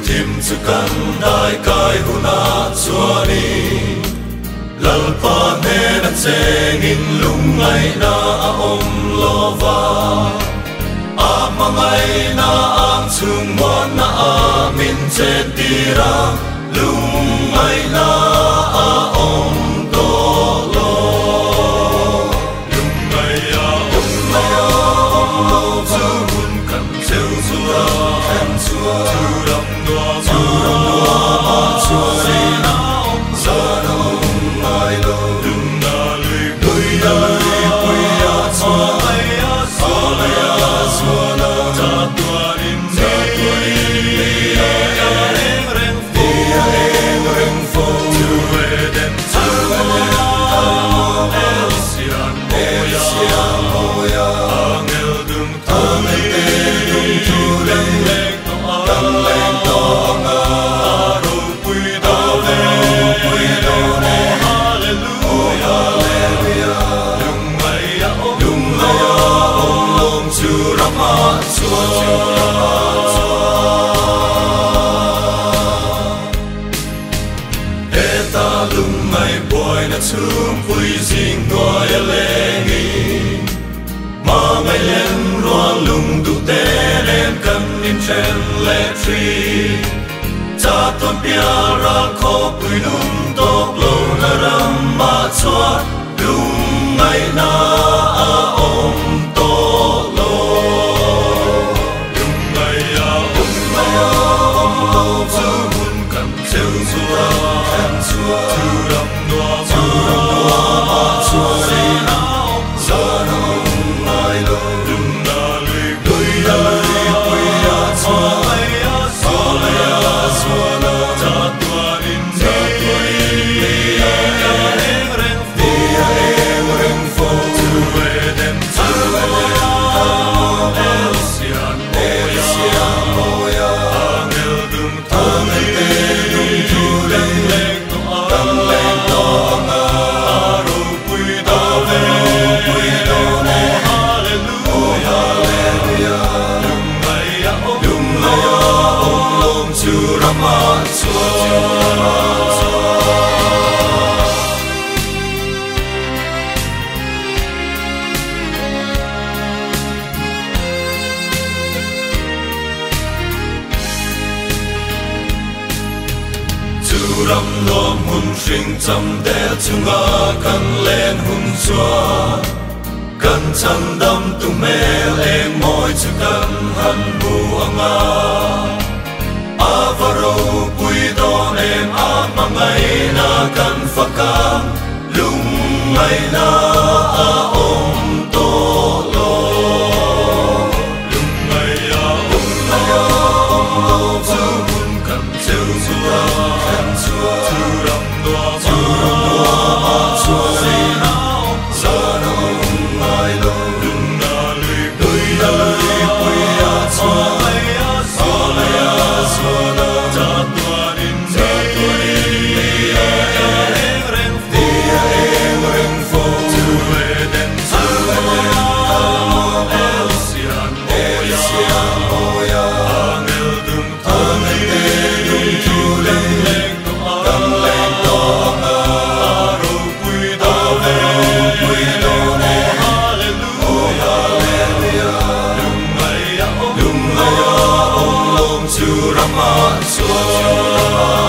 tim chu kan dai kai huna chuani lalpa ne na cheng in lungai na om lova a mangai na ang chung mon na min che tira lungai na om to lo lungai om lo chu hun kan cheu chua kan chua chu ram noa ma chua si na om sa no mai lo lung na lui pui ya chua ai ya chua na ta tua rin ni ya reng fo tu e den ta el sian moya angel dung tu leng to anga ro pui do ne hallelujah lung mai ya om chu rama chua eta lung mai boy na chum pui jing noi lengi ma mai len ro lung du te len kan in chen le tri cha ton pia ra kho pui num tok lo na ram ma chua lung mai na om to lo lung mai om lo chu mun kan cheu chua chu ram noa ma chua si na om sa no mai lo lung na lui pui ya chua na ta tua rin ni ya reng fo tu e den ta el sian moya angel dung tu leng to anga ro pui do ne hallelujah lung mai ya om chu rama chua ram lom hun sing cham de chunga kan len hun chua kan chan dam tu mel em moi chu kan han bu anga avaro pui don em a mangai na kan fakam lung mai na om to lo lung mai om lo chu hun kan cheu chua chu ram noa ma chua si na om sa no mai lo lung na lui pui ya chua na ta tua rin ni ya reng fo tu e den ta el sian moya angel dung tu leng to anga ro pui do ne hallelujah lung mai om chu rama chua